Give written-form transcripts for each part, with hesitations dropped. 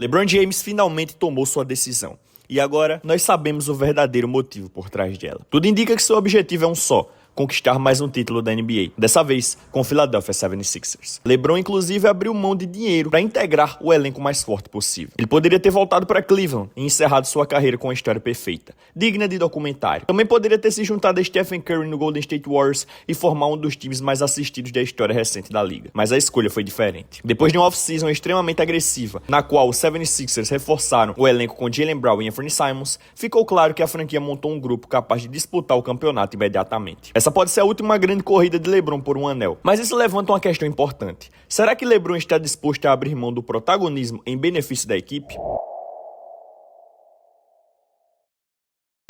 LeBron James finalmente tomou sua decisão. E agora, nós sabemos o verdadeiro motivo por trás dela. Tudo indica que seu objetivo é um só: conquistar mais um título da NBA, dessa vez com o Philadelphia 76ers. LeBron, inclusive, abriu mão de dinheiro para integrar o elenco mais forte possível. Ele poderia ter voltado para Cleveland e encerrado sua carreira com uma história perfeita, digna de documentário. Também poderia ter se juntado a Stephen Curry no Golden State Warriors e formar um dos times mais assistidos da história recente da liga. Mas a escolha foi diferente. Depois de uma off-season extremamente agressiva, na qual os 76ers reforçaram o elenco com Jaylen Brown e Anthony Simons, ficou claro que a franquia montou um grupo capaz de disputar o campeonato imediatamente. Essa pode ser a última grande corrida de LeBron por um anel. Mas isso levanta uma questão importante. Será que LeBron está disposto a abrir mão do protagonismo em benefício da equipe?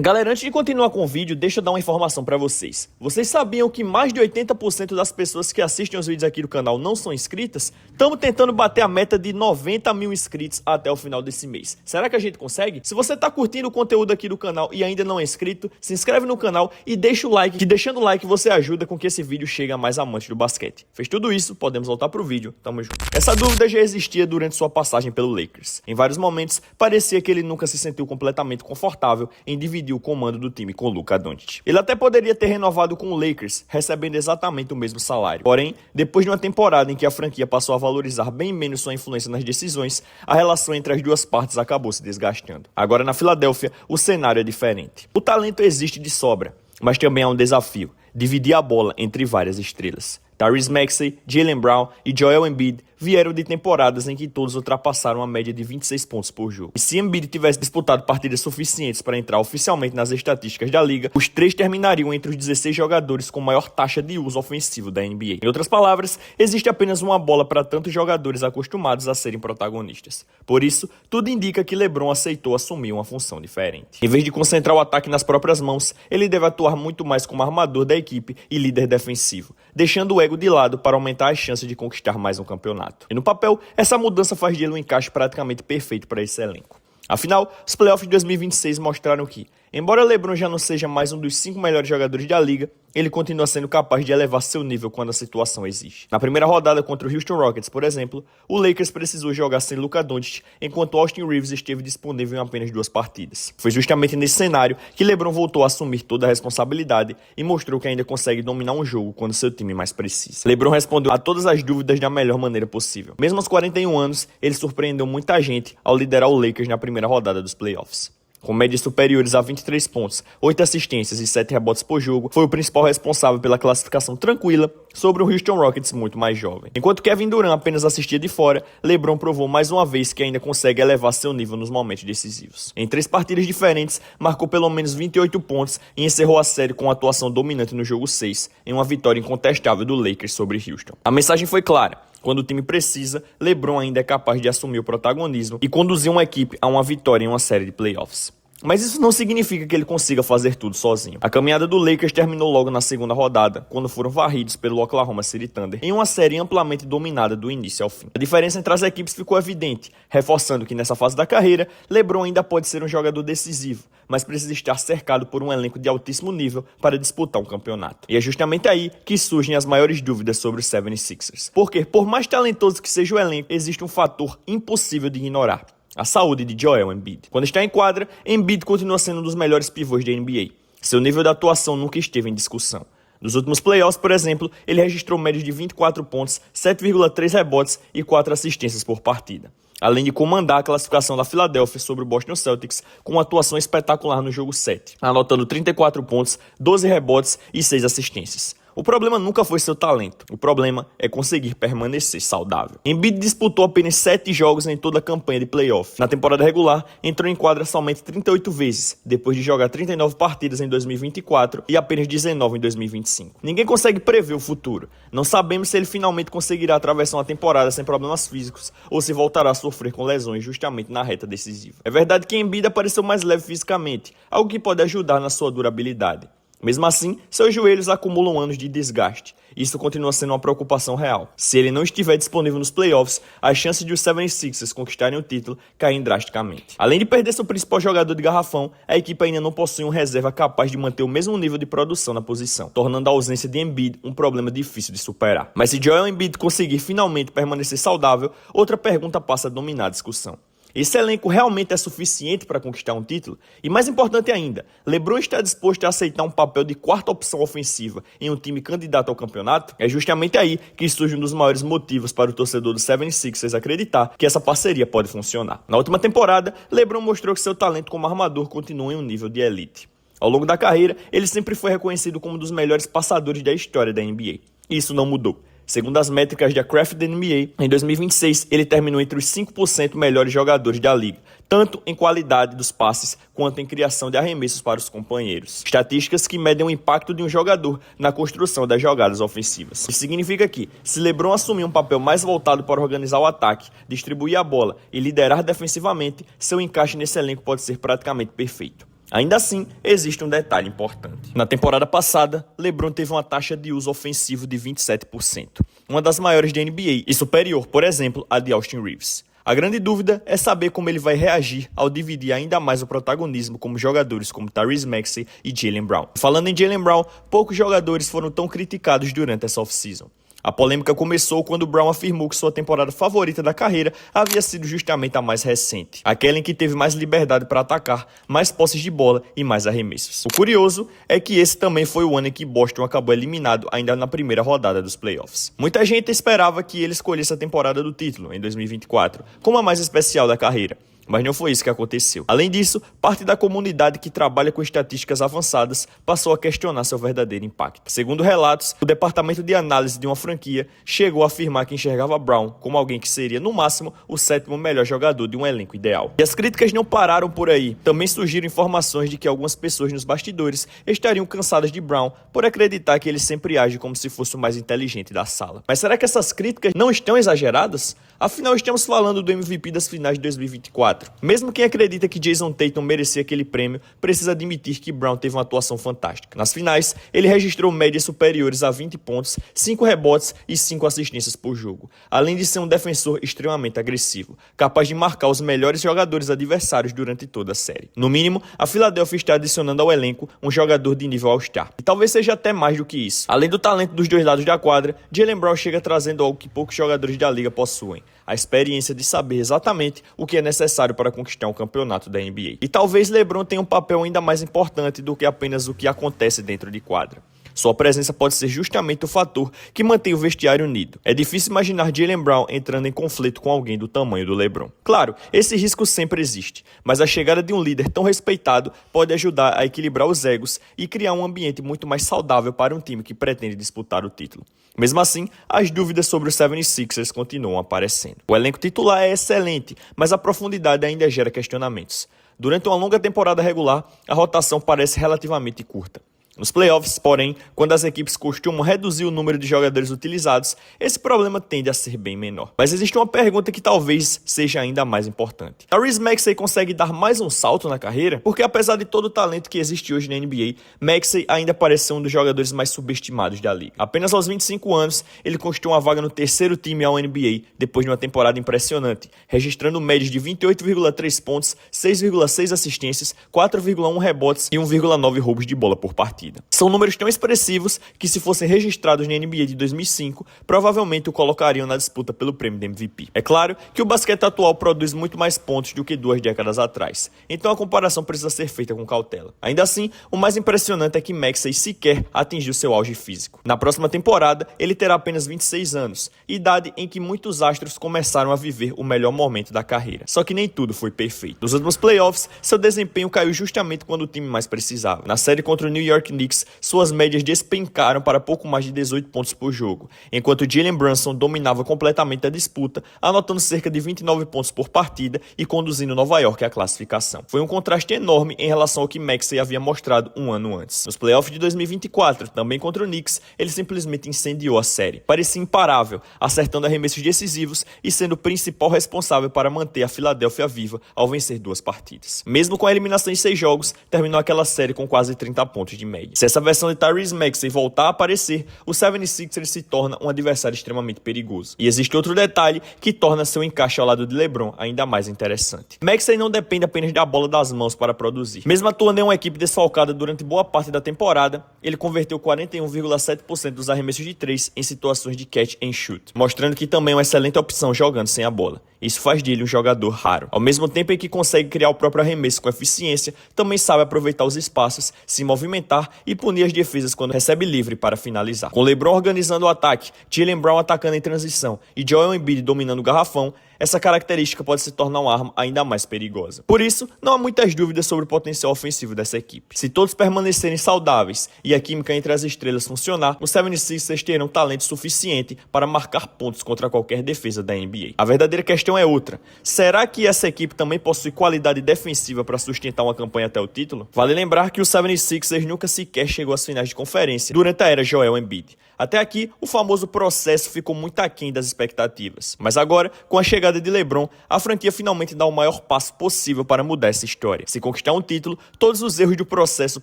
Galera, antes de continuar com o vídeo, deixa eu dar uma informação pra vocês. Vocês sabiam que mais de 80% das pessoas que assistem os vídeos aqui do canal não são inscritas? Estamos tentando bater a meta de 90 mil inscritos até o final desse mês. Será que a gente consegue? Se você tá curtindo o conteúdo aqui do canal e ainda não é inscrito, se inscreve no canal e deixa o like, que deixando o like você ajuda com que esse vídeo chegue a mais amantes do basquete. Fez tudo isso, podemos voltar pro vídeo. Tamo junto. Essa dúvida já existia durante sua passagem pelo Lakers. Em vários momentos, parecia que ele nunca se sentiu completamente confortável em dividir o comando do time com Luka Doncic. Ele até poderia ter renovado com o Lakers, recebendo exatamente o mesmo salário. Porém, depois de uma temporada em que a franquia passou a valorizar bem menos sua influência nas decisões, a relação entre as duas partes acabou se desgastando. Agora na Filadélfia, o cenário é diferente. O talento existe de sobra, mas também há um desafio: dividir a bola entre várias estrelas. Tyrese Maxey, Jaylen Brown e Joel Embiid vieram de temporadas em que todos ultrapassaram a média de 26 pontos por jogo. E se Embiid tivesse disputado partidas suficientes para entrar oficialmente nas estatísticas da liga, os três terminariam entre os 16 jogadores com maior taxa de uso ofensivo da NBA. Em outras palavras, existe apenas uma bola para tantos jogadores acostumados a serem protagonistas. Por isso, tudo indica que LeBron aceitou assumir uma função diferente. Em vez de concentrar o ataque nas próprias mãos, ele deve atuar muito mais como armador da equipe e líder defensivo, deixando o ego de lado para aumentar as chances de conquistar mais um campeonato. E no papel, essa mudança faz dele um encaixe praticamente perfeito para esse elenco. Afinal, os playoffs de 2026 mostraram que, embora LeBron já não seja mais um dos 5 melhores jogadores da liga, ele continua sendo capaz de elevar seu nível quando a situação exige. Na primeira rodada contra o Houston Rockets, por exemplo, o Lakers precisou jogar sem Luka Doncic, enquanto Austin Reeves esteve disponível em apenas 2 partidas. Foi justamente nesse cenário que LeBron voltou a assumir toda a responsabilidade e mostrou que ainda consegue dominar um jogo quando seu time mais precisa. LeBron respondeu a todas as dúvidas da melhor maneira possível. Mesmo aos 41 anos, ele surpreendeu muita gente ao liderar o Lakers na primeira rodada dos playoffs. Com médias superiores a 23 pontos, 8 assistências e 7 rebotes por jogo, foi o principal responsável pela classificação tranquila sobre o Houston Rockets muito mais jovem. Enquanto Kevin Durant apenas assistia de fora, LeBron provou mais uma vez que ainda consegue elevar seu nível nos momentos decisivos. Em 3 partidas diferentes, marcou pelo menos 28 pontos e encerrou a série com uma atuação dominante no jogo 6, em uma vitória incontestável do Lakers sobre Houston. A mensagem foi clara: quando o time precisa, LeBron ainda é capaz de assumir o protagonismo e conduzir uma equipe a uma vitória em uma série de playoffs. Mas isso não significa que ele consiga fazer tudo sozinho. A caminhada do Lakers terminou logo na segunda rodada, quando foram varridos pelo Oklahoma City Thunder, em uma série amplamente dominada do início ao fim. A diferença entre as equipes ficou evidente, reforçando que nessa fase da carreira, LeBron ainda pode ser um jogador decisivo, mas precisa estar cercado por um elenco de altíssimo nível para disputar um campeonato. E é justamente aí que surgem as maiores dúvidas sobre os 76ers. Porque, por mais talentoso que seja o elenco, existe um fator impossível de ignorar: a saúde de Joel Embiid. Quando está em quadra, Embiid continua sendo um dos melhores pivôs da NBA. Seu nível de atuação nunca esteve em discussão. Nos últimos playoffs, por exemplo, ele registrou médias de 24 pontos, 7,3 rebotes e 4 assistências por partida, além de comandar a classificação da Filadélfia sobre o Boston Celtics com uma atuação espetacular no jogo 7, anotando 34 pontos, 12 rebotes e 6 assistências. O problema nunca foi seu talento, o problema é conseguir permanecer saudável. Embiid disputou apenas 7 jogos em toda a campanha de playoff. Na temporada regular, entrou em quadra somente 38 vezes, depois de jogar 39 partidas em 2024 e apenas 19 em 2025. Ninguém consegue prever o futuro. Não sabemos se ele finalmente conseguirá atravessar uma temporada sem problemas físicos ou se voltará a sofrer com lesões justamente na reta decisiva. É verdade que Embiid apareceu mais leve fisicamente, algo que pode ajudar na sua durabilidade. Mesmo assim, seus joelhos acumulam anos de desgaste. Isso continua sendo uma preocupação real. Se ele não estiver disponível nos playoffs, as chances de os 76ers conquistarem o título caem drasticamente. Além de perder seu principal jogador de garrafão, a equipe ainda não possui um reserva capaz de manter o mesmo nível de produção na posição, tornando a ausência de Embiid um problema difícil de superar. Mas se Joel Embiid conseguir finalmente permanecer saudável, outra pergunta passa a dominar a discussão: Esse elenco realmente é suficiente para conquistar um título? E mais importante ainda, LeBron está disposto a aceitar um papel de quarta opção ofensiva em um time candidato ao campeonato? É justamente aí que surge um dos maiores motivos para o torcedor do 76ers acreditar que essa parceria pode funcionar. Na última temporada, LeBron mostrou que seu talento como armador continua em um nível de elite. Ao longo da carreira, ele sempre foi reconhecido como um dos melhores passadores da história da NBA. E isso não mudou. Segundo as métricas da Craft NBA, em 2026 ele terminou entre os 5% melhores jogadores da liga, tanto em qualidade dos passes quanto em criação de arremessos para os companheiros. Estatísticas que medem o impacto de um jogador na construção das jogadas ofensivas. Isso significa que, se LeBron assumir um papel mais voltado para organizar o ataque, distribuir a bola e liderar defensivamente, seu encaixe nesse elenco pode ser praticamente perfeito. Ainda assim, existe um detalhe importante. Na temporada passada, LeBron teve uma taxa de uso ofensivo de 27%, uma das maiores da NBA e superior, por exemplo, à de Austin Reeves. A grande dúvida é saber como ele vai reagir ao dividir ainda mais o protagonismo com jogadores como Tyrese Maxey e Jaylen Brown. Falando em Jaylen Brown, poucos jogadores foram tão criticados durante essa off-season. A polêmica começou quando Brown afirmou que sua temporada favorita da carreira havia sido justamente a mais recente, aquela em que teve mais liberdade para atacar, mais posses de bola e mais arremessos. O curioso é que esse também foi o ano em que Boston acabou eliminado ainda na primeira rodada dos playoffs. Muita gente esperava que ele escolhesse a temporada do título, em 2024, como a mais especial da carreira. Mas não foi isso que aconteceu. Além disso, parte da comunidade que trabalha com estatísticas avançadas passou a questionar seu verdadeiro impacto. Segundo relatos, o departamento de análise de uma franquia chegou a afirmar que enxergava Brown como alguém que seria, no máximo, o 7º melhor jogador de um elenco ideal. E as críticas não pararam por aí. Também surgiram informações de que algumas pessoas nos bastidores estariam cansadas de Brown por acreditar que ele sempre age como se fosse o mais inteligente da sala. Mas será que essas críticas não estão exageradas? Afinal, estamos falando do MVP das finais de 2024. Mesmo quem acredita que Jason Tatum merecia aquele prêmio, precisa admitir que Brown teve uma atuação fantástica. Nas finais, ele registrou médias superiores a 20 pontos, 5 rebotes e 5 assistências por jogo, além de ser um defensor extremamente agressivo, capaz de marcar os melhores jogadores adversários durante toda a série. No mínimo, a Philadelphia está adicionando ao elenco um jogador de nível All-Star, e talvez seja até mais do que isso. Além do talento dos dois lados da quadra, Jaylen Brown chega trazendo algo que poucos jogadores da liga possuem: a experiência de saber exatamente o que é necessário para conquistar um campeonato da NBA. E talvez LeBron tenha um papel ainda mais importante do que apenas o que acontece dentro de quadra. Sua presença pode ser justamente o fator que mantém o vestiário unido. É difícil imaginar Jaylen Brown entrando em conflito com alguém do tamanho do LeBron. Claro, esse risco sempre existe, mas a chegada de um líder tão respeitado pode ajudar a equilibrar os egos e criar um ambiente muito mais saudável para um time que pretende disputar o título. Mesmo assim, as dúvidas sobre os 76ers continuam aparecendo. O elenco titular é excelente, mas a profundidade ainda gera questionamentos. Durante uma longa temporada regular, a rotação parece relativamente curta. Nos playoffs, porém, quando as equipes costumam reduzir o número de jogadores utilizados, esse problema tende a ser bem menor. Mas existe uma pergunta que talvez seja ainda mais importante. Tyrese Maxey consegue dar mais um salto na carreira? Porque apesar de todo o talento que existe hoje na NBA, Maxey ainda parece ser um dos jogadores mais subestimados da liga. Apenas aos 25 anos, ele conquistou uma vaga no terceiro time ao NBA, depois de uma temporada impressionante, registrando médias de 28,3 pontos, 6,6 assistências, 4,1 rebotes e 1,9 roubos de bola por partida. São números tão expressivos que, se fossem registrados na NBA de 2005, provavelmente o colocariam na disputa pelo prêmio de MVP. É claro que o basquete atual produz muito mais pontos do que 2 décadas atrás, então a comparação precisa ser feita com cautela. Ainda assim, o mais impressionante é que Maxey sequer atingiu seu auge físico. Na próxima temporada, ele terá apenas 26 anos, idade em que muitos astros começaram a viver o melhor momento da carreira. Só que nem tudo foi perfeito. Nos últimos playoffs, seu desempenho caiu justamente quando o time mais precisava. Na série contra o New York Knicks, suas médias despencaram para pouco mais de 18 pontos por jogo, enquanto Jalen Brunson dominava completamente a disputa, anotando cerca de 29 pontos por partida e conduzindo Nova York à classificação. Foi um contraste enorme em relação ao que Maxey havia mostrado um ano antes. Nos playoffs de 2024, também contra o Knicks, ele simplesmente incendiou a série. Parecia imparável, acertando arremessos decisivos e sendo o principal responsável para manter a Filadélfia viva ao vencer 2 partidas. Mesmo com a eliminação em 6 jogos, terminou aquela série com quase 30 pontos de média. liga. Se essa versão de Tyrese Maxey voltar a aparecer, o 76ers se torna um adversário extremamente perigoso. E existe outro detalhe que torna seu encaixe ao lado de LeBron ainda mais interessante. Maxey não depende apenas da bola das mãos para produzir. Mesmo atuando em uma equipe desfalcada durante boa parte da temporada, ele converteu 41,7% dos arremessos de 3 em situações de catch and shoot, mostrando que também é uma excelente opção jogando sem a bola. Isso faz dele um jogador raro. Ao mesmo tempo em que consegue criar o próprio arremesso com eficiência, também sabe aproveitar os espaços, se movimentar e punir as defesas quando recebe livre para finalizar. Com LeBron organizando o ataque, Jaylen Brown atacando em transição e Joel Embiid dominando o garrafão, essa característica pode se tornar uma arma ainda mais perigosa. Por isso, não há muitas dúvidas sobre o potencial ofensivo dessa equipe. Se todos permanecerem saudáveis e a química entre as estrelas funcionar, os 76ers terão talento suficiente para marcar pontos contra qualquer defesa da NBA. A verdadeira questão é outra. Será que essa equipe também possui qualidade defensiva para sustentar uma campanha até o título? Vale lembrar que o 76ers nunca sequer chegou às finais de conferência durante a era Joel Embiid. Até aqui, o famoso processo ficou muito aquém das expectativas. Mas agora, com a chegada de LeBron, a franquia finalmente dá o maior passo possível para mudar essa história. Se conquistar um título, todos os erros do processo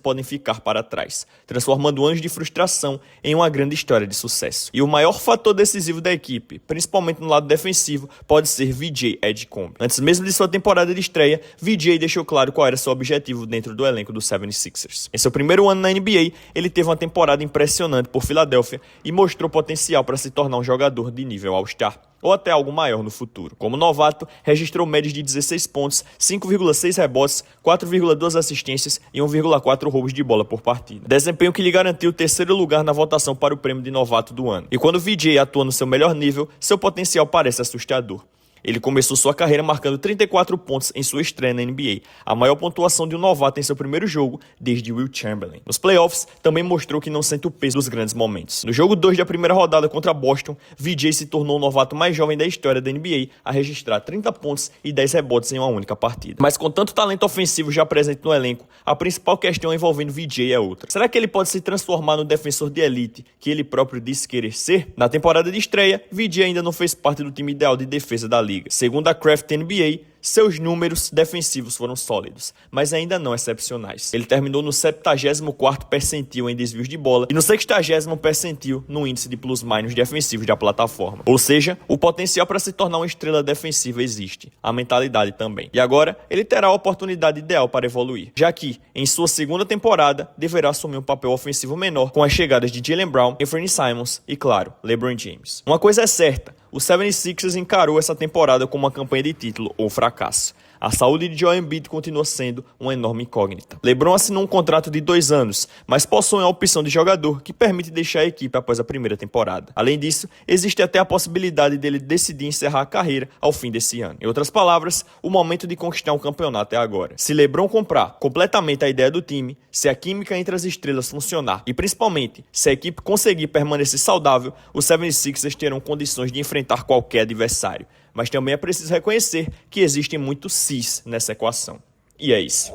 podem ficar para trás, transformando anos de frustração em uma grande história de sucesso. E o maior fator decisivo da equipe, principalmente no lado defensivo, pode ser VJ Edgecombe. Antes mesmo de sua temporada de estreia, VJ deixou claro qual era seu objetivo dentro do elenco do 76ers. Em seu primeiro ano na NBA, ele teve uma temporada impressionante por Filadélfia e mostrou potencial para se tornar um jogador de nível All-Star, ou até algo maior no futuro. Como novato, registrou médias de 16 pontos, 5,6 rebotes, 4,2 assistências e 1,4 roubos de bola por partida. Desempenho que lhe garantiu o terceiro lugar na votação para o prêmio de novato do ano. E quando o VJ atua no seu melhor nível, seu potencial parece assustador. Ele começou sua carreira marcando 34 pontos em sua estreia na NBA, a maior pontuação de um novato em seu primeiro jogo desde Will Chamberlain. Nos playoffs, também mostrou que não sente o peso dos grandes momentos. No jogo 2 da primeira rodada contra Boston, VJ se tornou o novato mais jovem da história da NBA a registrar 30 pontos e 10 rebotes em uma única partida. Mas com tanto talento ofensivo já presente no elenco, a principal questão envolvendo VJ é outra. Será que ele pode se transformar no defensor de elite que ele próprio disse querer ser? Na temporada de estreia, VJ ainda não fez parte do time ideal de defesa da liga. Segundo a Craft NBA, seus números defensivos foram sólidos, mas ainda não excepcionais. Ele terminou no 74º percentil em desvios de bola e no 60º percentil no índice de plus-minus defensivos da plataforma. Ou seja, o potencial para se tornar uma estrela defensiva existe, a mentalidade também. E agora, ele terá a oportunidade ideal para evoluir, já que, em sua segunda temporada, deverá assumir um papel ofensivo menor com as chegadas de Jaylen Brown, Anthony Simons e, claro, LeBron James. Uma coisa é certa, o 76ers encarou essa temporada como uma campanha de título ou fracasso. A saúde de Joel Embiid continua sendo uma enorme incógnita. LeBron assinou um contrato de 2 anos, mas possui a opção de jogador que permite deixar a equipe após a primeira temporada. Além disso, existe até a possibilidade dele decidir encerrar a carreira ao fim desse ano. Em outras palavras, o momento de conquistar um campeonato é agora. Se LeBron comprar completamente a ideia do time, se a química entre as estrelas funcionar e principalmente se a equipe conseguir permanecer saudável, os 76ers terão condições de enfrentar qualquer adversário. Mas também é preciso reconhecer que existem muitos sis nessa equação. E é isso.